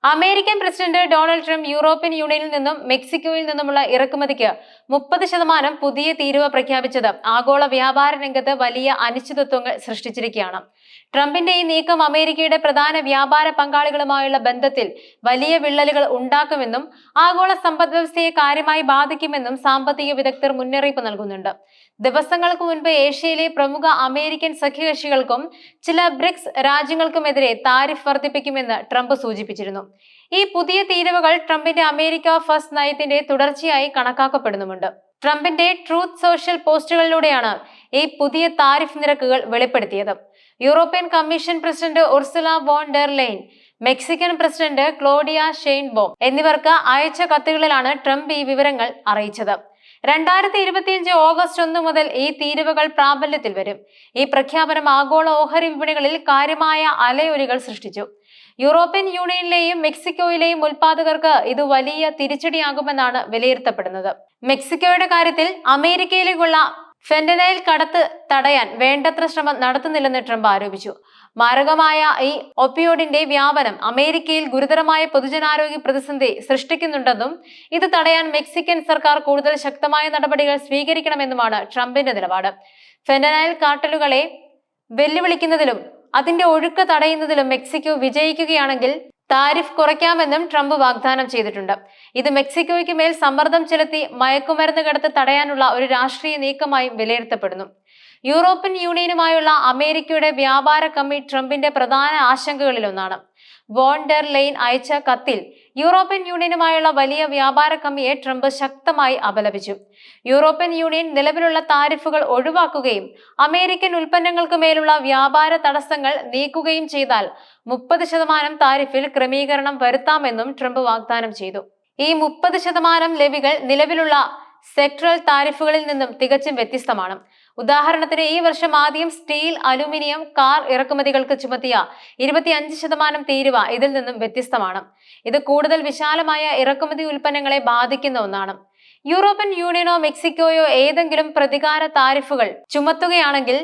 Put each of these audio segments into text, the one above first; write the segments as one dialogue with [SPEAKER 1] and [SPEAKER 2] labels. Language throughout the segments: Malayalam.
[SPEAKER 1] American president Donald Trump European യൂണിയനിൽ നിന്നും മെക്സിക്കോയിൽ നിന്നുമുള്ള ഇറക്കുമതിക്ക് 30% പുതിയ തീരുവ പ്രഖ്യാപിച്ചത് ആഗോള വ്യാപാര രംഗത്ത് വലിയ അനിശ്ചിതത്വങ്ങൾ സൃഷ്ടിച്ചിരിക്കുകയാണ്. ട്രംപിന്റെ ഈ നീക്കം അമേരിക്കയുടെ പ്രധാന വ്യാപാര പങ്കാളികളുമായുള്ള ബന്ധത്തിൽ വലിയ വിള്ളലുകൾ ഉണ്ടാക്കുമെന്നും ആഗോള സമ്പദ്വ്യവസ്ഥയെ കാര്യമായി ബാധിക്കുമെന്നും സാമ്പത്തിക വിദഗ്ധർ മുന്നറിയിപ്പ് നൽകുന്നുണ്ട്. ദിവസങ്ങൾക്ക് മുൻപ് ഏഷ്യയിലെ പ്രമുഖ അമേരിക്കൻ സഖ്യകക്ഷികൾക്കും ചില ബ്രിക്സ് രാജ്യങ്ങൾക്കുമെതിരെ താരിഫ് വർദ്ധിപ്പിക്കുമെന്ന് ട്രംപ് സൂചിപ്പിച്ചിരുന്നു. ഈ പുതിയ തീരുവകൾ ട്രംപിന്റെ അമേരിക്ക ഫസ്റ്റ് നയത്തിന്റെ തുടർച്ചയായി കണക്കാക്കപ്പെടുന്നുമുണ്ട്. ട്രംപിന്റെ ട്രൂത്ത് സോഷ്യൽ പോസ്റ്റുകളിലൂടെയാണ് ഈ പുതിയ താരിഫ് നിരക്കുകൾ വെളിപ്പെടുത്തിയത്. European commission president Ursula von der Leyen, Mexican president Claudia Sheinbaum എന്നിവർക്ക് അയച്ച കത്തുകളിലാണ് ട്രംപ് ഈ വിവരങ്ങൾ അറിയിച്ചത്. 2025 ഓഗസ്റ്റ് 1 മുതൽ ഈ തീരുവകൾ പ്രാബല്യത്തിൽ വരും. ഈ പ്രഖ്യാപനം ആഗോള ഓഹരി വിപണികളിൽ കാര്യമായ അലയൊലികൾ സൃഷ്ടിച്ചു. യൂറോപ്യൻ യൂണിയനിലെയും മെക്സിക്കോയിലെയും ഉൽപാദകർക്ക് ഇത് വലിയ തിരിച്ചടിയാകുമെന്നാണ് വിലയിരുത്തപ്പെടുന്നത്. മെക്സിക്കോയുടെ കാര്യത്തിൽ അമേരിക്കയിലേക്കുള്ള ഫെന്റനൈൽ കടത്ത് തടയാൻ വേണ്ടത്ര ശ്രമം നടത്തുന്നില്ലെന്ന് ട്രംപ് ആരോപിച്ചു. മാരകമായ ഈ ഒപ്പിയോഡിന്റെ വ്യാപനം അമേരിക്കയിൽ ഗുരുതരമായ പൊതുജനാരോഗ്യ പ്രതിസന്ധി സൃഷ്ടിക്കുന്നുണ്ടെന്നും ഇത് തടയാൻ മെക്സിക്കൻ സർക്കാർ കൂടുതൽ ശക്തമായ നടപടികൾ സ്വീകരിക്കണമെന്നുമാണ് ട്രംപിന്റെ നിലപാട്. ഫെന്റനൈൽ കാർട്ടലുകളെ വെല്ലുവിളിക്കുന്നതിലും അതിന്റെ ഒഴുക്ക് തടയുന്നതിലും മെക്സിക്കോ വിജയിക്കുകയാണെങ്കിൽ താരിഫ് കുറയ്ക്കാമെന്നും ട്രംപ് വാഗ്ദാനം ചെയ്തിട്ടുണ്ട്. ഇത് മെക്സിക്കോയ്ക്ക് മേൽ സമ്മർദ്ദം ചെലുത്തി മയക്കുമരുന്ന് കടത്ത് തടയാനുള്ള ഒരു രാഷ്ട്രീയ നീക്കമായും വിലയിരുത്തപ്പെടുന്നു. യൂറോപ്യൻ യൂണിയനുമായുള്ള അമേരിക്കയുടെ വ്യാപാര കമ്മി ട്രംപിന്റെ പ്രധാന ആശങ്കകളിലൊന്നാണ്. വോൺ ഡെർ ലെയ്ൻ അയച്ച കത്തിൽ യൂറോപ്യൻ യൂണിയനുമായുള്ള വലിയ വ്യാപാര കമ്മിയെ ട്രംപ് ശക്തമായി അപലപിച്ചു. യൂറോപ്യൻ യൂണിയൻ നിലവിലുള്ള താരിഫുകൾ ഒഴിവാക്കുകയും അമേരിക്കൻ ഉൽപ്പന്നങ്ങൾക്ക് മേലുള്ള വ്യാപാര തടസ്സങ്ങൾ നീക്കുകയും ചെയ്താൽ 30% താരിഫിൽ ക്രമീകരണം വരുത്താമെന്നും ട്രംപ് വാഗ്ദാനം ചെയ്തു. ഈ 30% ലെവികൾ നിലവിലുള്ള സെക്ടറൽ താരിഫുകളിൽ നിന്നും തികച്ചും വ്യത്യസ്തമാണ്. ഉദാഹരണത്തിന് ഈ വർഷം ആദ്യം സ്റ്റീൽ, അലുമിനിയം, കാർ ഇറക്കുമതികൾക്ക് ചുമത്തിയ 25% തീരുവ ഇതിൽ നിന്നും വ്യത്യസ്തമാണ്. ഇത് കൂടുതൽ വിശാലമായ ഇറക്കുമതി ഉൽപ്പന്നങ്ങളെ ബാധിക്കുന്ന ഒന്നാണ്. യൂറോപ്യൻ യൂണിയനോ മെക്സിക്കോയോ ഏതെങ്കിലും പ്രതികാര താരിഫുകൾ ചുമത്തുകയാണെങ്കിൽ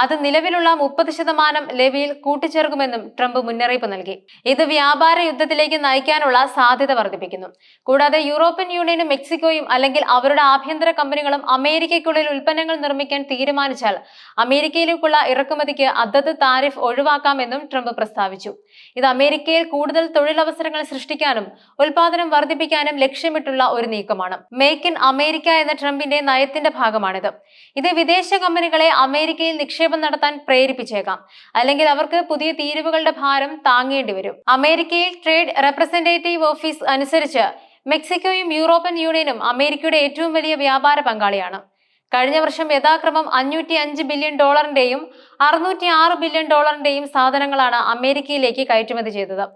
[SPEAKER 1] അത് നിലവിലുള്ള 30% ലെവിയിൽ കൂട്ടിച്ചേർക്കുമെന്നും ട്രംപ് മുന്നറിയിപ്പ് നൽകി. ഇത് വ്യാപാര യുദ്ധത്തിലേക്ക് നയിക്കാനുള്ള സാധ്യത വർദ്ധിപ്പിക്കുന്നു. കൂടാതെ യൂറോപ്യൻ യൂണിയനും മെക്സിക്കോയും അല്ലെങ്കിൽ അവരുടെ ആഭ്യന്തര കമ്പനികളും അമേരിക്കയ്ക്കുള്ളിൽ ഉൽപ്പന്നങ്ങൾ നിർമ്മിക്കാൻ തീരുമാനിച്ചാൽ അമേരിക്കയിലേക്കുള്ള ഇറക്കുമതിക്ക് അതത് താരിഫ് ഒഴിവാക്കാമെന്നും ട്രംപ് പ്രസ്താവിച്ചു. ഇത് അമേരിക്കയിൽ കൂടുതൽ തൊഴിലവസരങ്ങൾ സൃഷ്ടിക്കാനും ഉൽപാദനം വർദ്ധിപ്പിക്കാനും ലക്ഷ്യമിട്ടുള്ള ഒരു നീക്കമാണ്. മേക്ക് ഇൻ അമേരിക്ക എന്ന ട്രംപിന്റെ നയത്തിന്റെ ഭാഗമാണിത്. ഇത് വിദേശ കമ്പനികളെ അമേരിക്കയിൽ നിക്ഷേപം നടത്താൻ പ്രേരിപ്പിച്ചേക്കാം, അല്ലെങ്കിൽ അവർക്ക് പുതിയ തീരുവകളുടെ ഭാരം താങ്ങേണ്ടി വരും. അമേരിക്കയിൽ ട്രേഡ് റെപ്രസെന്റേറ്റീവ് ഓഫീസ് അനുസരിച്ച് മെക്സിക്കോയും യൂറോപ്യൻ യൂണിയനും അമേരിക്കയുടെ ഏറ്റവും വലിയ വ്യാപാര പങ്കാളിയാണ്. കഴിഞ്ഞ വർഷം യഥാക്രമം $505 ബില്യൺ 606 ബില്യൺ സാധനങ്ങളാണ് അമേരിക്കയിലേക്ക് കയറ്റുമതി ചെയ്തത്.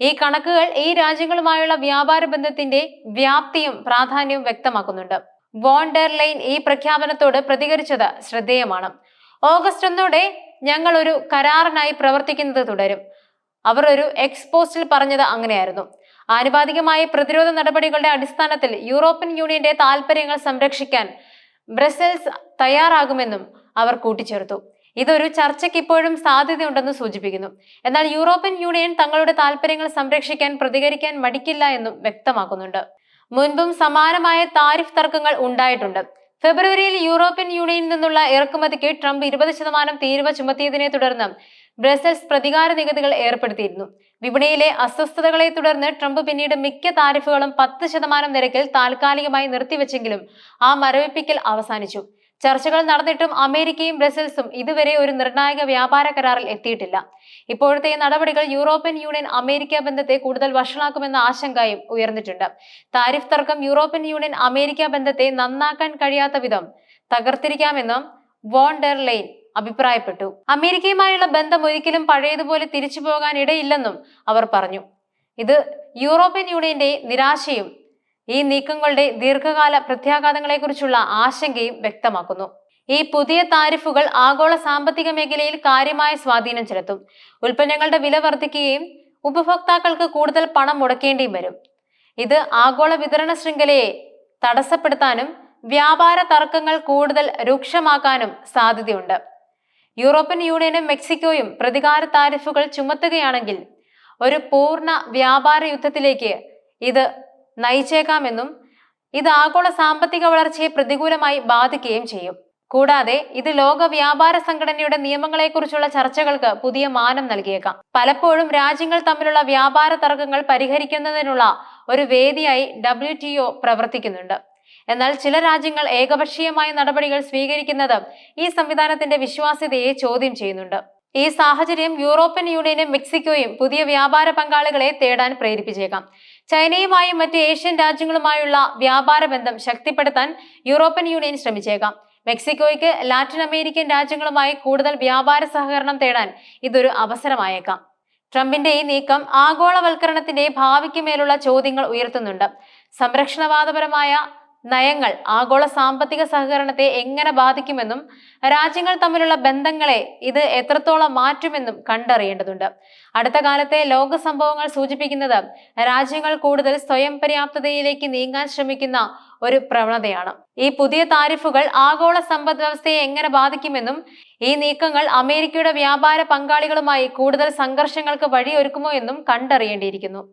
[SPEAKER 1] ഈ കണക്കുകൾ ഈ രാജ്യങ്ങളുമായുള്ള വ്യാപാര ബന്ധത്തിന്റെ വ്യാപ്തിയും പ്രാധാന്യവും വ്യക്തമാക്കുന്നുണ്ട്. വോൺ ഡെർ ലെയ്ൻ ഈ പ്രഖ്യാപനത്തോട് പ്രതികരിച്ചത് ശ്രദ്ധേയമാണ്. ഓഗസ്റ്റ് 1 ഞങ്ങൾ ഒരു കരാറിനായി പ്രവർത്തിക്കുന്നത് തുടരും. അവർ ഒരു എക്സ് പോസ്റ്റിൽ പറഞ്ഞത് അങ്ങനെയായിരുന്നു. ആനുപാതികമായ പ്രതിരോധ നടപടികളുടെ അടിസ്ഥാനത്തിൽ യൂറോപ്യൻ യൂണിയന്റെ താൽപര്യങ്ങൾ സംരക്ഷിക്കാൻ ബ്രസൽസ് തയ്യാറാകുമെന്നും അവർ കൂട്ടിച്ചേർത്തു. ഇതൊരു ചർച്ചയ്ക്ക് ഇപ്പോഴും സാധ്യതയുണ്ടെന്ന് സൂചിപ്പിക്കുന്നു. എന്നാൽ യൂറോപ്യൻ യൂണിയൻ തങ്ങളുടെ താൽപര്യങ്ങൾ സംരക്ഷിക്കാൻ പ്രതികരിക്കാൻ മടിക്കില്ല എന്നും വ്യക്തമാക്കുന്നുണ്ട്. മുൻപും സമാനമായ താരിഫ് തർക്കങ്ങൾ ഉണ്ടായിട്ടുണ്ട്. ഫെബ്രുവരിയിൽ യൂറോപ്യൻ യൂണിയനിൽ നിന്നുള്ള ഇറക്കുമതിക്ക് ട്രംപ് 20% തീരുവ ചുമത്തിയതിനെ തുടർന്ന് ബ്രസൽസ് പ്രതികാര നികുതികൾ ഏർപ്പെടുത്തിയിരുന്നു. വിപണിയിലെ അസ്വസ്ഥതകളെ തുടർന്ന് ട്രംപ് പിന്നീട് മിക്ക താരിഫുകളും 10% നിരക്കിൽ താൽക്കാലികമായി നിർത്തിവെച്ചെങ്കിലും ആ മരവിപ്പിക്കൽ അവസാനിച്ചു. ചർച്ചകൾ നടന്നിട്ടും അമേരിക്കയും ബ്രസൽസും ഇതുവരെ ഒരു നിർണായക വ്യാപാര കരാറിൽ എത്തിയിട്ടില്ല. ഇപ്പോഴത്തെ നടപടികൾ യൂറോപ്യൻ യൂണിയൻ അമേരിക്ക ബന്ധത്തെ കൂടുതൽ വഷളാക്കുമെന്ന ആശങ്കയും ഉയർന്നിട്ടുണ്ട്. താരിഫ് തർക്കം യൂറോപ്യൻ യൂണിയൻ അമേരിക്ക ബന്ധത്തെ നന്നാക്കാൻ കഴിയാത്ത വിധം തകർത്തിരിക്കാമെന്നും വോൺ ഡെർ ലെയ്ൻ അഭിപ്രായപ്പെട്ടു. അമേരിക്കയുമായുള്ള ബന്ധം ഒരിക്കലും പഴയതുപോലെ തിരിച്ചു പോകാൻ ഇടയില്ലെന്നും അവർ പറഞ്ഞു. ഇത് യൂറോപ്യൻ യൂണിയന്റെ നിരാശയും ഈ നീക്കങ്ങളുടെ ദീർഘകാല പ്രത്യാഘാതങ്ങളെക്കുറിച്ചുള്ള ആശങ്കയും വ്യക്തമാക്കുന്നു. ഈ പുതിയ താരിഫുകൾ ആഗോള സാമ്പത്തിക മേഖലയിൽ കാര്യമായ സ്വാധീനം ചെലുത്തും. ഉൽപ്പന്നങ്ങളുടെ വില വർദ്ധിക്കുകയും ഉപഭോക്താക്കൾക്ക് കൂടുതൽ പണം മുടക്കേണ്ടിയും വരും. ഇത് ആഗോള വിതരണ ശൃംഖലയെ തടസ്സപ്പെടുത്താനും വ്യാപാര തർക്കങ്ങൾ കൂടുതൽ രൂക്ഷമാക്കാനും സാധ്യതയുണ്ട്. യൂറോപ്യൻ യൂണിയനും മെക്സിക്കോയും പ്രതികാര താരിഫുകൾ ചുമത്തുകയാണെങ്കിൽ ഒരു പൂർണ്ണ വ്യാപാര യുദ്ധത്തിലേക്ക് ഇത് നയിച്ചേക്കാമെന്നും ഇത് ആഗോള സാമ്പത്തിക വളർച്ചയെ പ്രതികൂലമായി ബാധിക്കുകയും ചെയ്യും. കൂടാതെ ഇത് ലോക വ്യാപാര സംഘടനയുടെ നിയമങ്ങളെക്കുറിച്ചുള്ള ചർച്ചകൾക്ക് പുതിയ മാനം നൽകിയേക്കാം. പലപ്പോഴും രാജ്യങ്ങൾ തമ്മിലുള്ള വ്യാപാര തർക്കങ്ങൾ പരിഹരിക്കുന്നതിനുള്ള ഒരു വേദിയായി WTO പ്രവർത്തിക്കുന്നുണ്ട്. എന്നാൽ ചില രാജ്യങ്ങൾ ഏകപക്ഷീയമായ നടപടികൾ സ്വീകരിക്കുന്നത് ഈ സംവിധാനത്തിന്റെ വിശ്വാസ്യതയെ ചോദ്യം ചെയ്യുന്നുണ്ട്. ഈ സാഹചര്യം യൂറോപ്യൻ യൂണിയനും മെക്സിക്കോയും പുതിയ വ്യാപാര പങ്കാളികളെ തേടാൻ പ്രേരിപ്പിച്ചേക്കാം. ചൈനയുമായും മറ്റ് ഏഷ്യൻ രാജ്യങ്ങളുമായുള്ള വ്യാപാര ബന്ധം ശക്തിപ്പെടുത്താൻ യൂറോപ്യൻ യൂണിയൻ ശ്രമിച്ചേക്കാം. മെക്സിക്കോയ്ക്ക് ലാറ്റിൻ അമേരിക്കൻ രാജ്യങ്ങളുമായി കൂടുതൽ വ്യാപാര സഹകരണം തേടാൻ ഇതൊരു അവസരമായേക്കാം. ട്രംപിന്റെ ഈ നീക്കം ആഗോളവൽക്കരണത്തിന്റെ ഭാവിക്ക് മേലുള്ള ചോദ്യങ്ങൾ ഉയർത്തുന്നുണ്ട്. സംരക്ഷണവാദപരമായ നയങ്ങൾ ആഗോള സാമ്പത്തിക സഹകരണത്തെ എങ്ങനെ ബാധിക്കുമെന്നും രാജ്യങ്ങൾ തമ്മിലുള്ള ബന്ധങ്ങളെ ഇത് എത്രത്തോളം മാറ്റുമെന്നും കണ്ടറിയേണ്ടതുണ്ട്. അടുത്ത കാലത്തെ ലോക സംഭവങ്ങൾ സൂചിപ്പിക്കുന്നത് രാജ്യങ്ങൾ കൂടുതൽ സ്വയം പര്യാപ്തതയിലേക്ക് നീങ്ങാൻ ശ്രമിക്കുന്ന ഒരു പ്രവണതയാണ്. ഈ പുതിയ താരിഫുകൾ ആഗോള സമ്പദ് വ്യവസ്ഥയെ എങ്ങനെ ബാധിക്കുമെന്നും ഈ നീക്കങ്ങൾ അമേരിക്കയുടെ വ്യാപാര പങ്കാളികളുമായി കൂടുതൽ സംഘർഷങ്ങൾക്ക് വഴിയൊരുക്കുമോ എന്നും കണ്ടറിയേണ്ടിയിരിക്കുന്നു.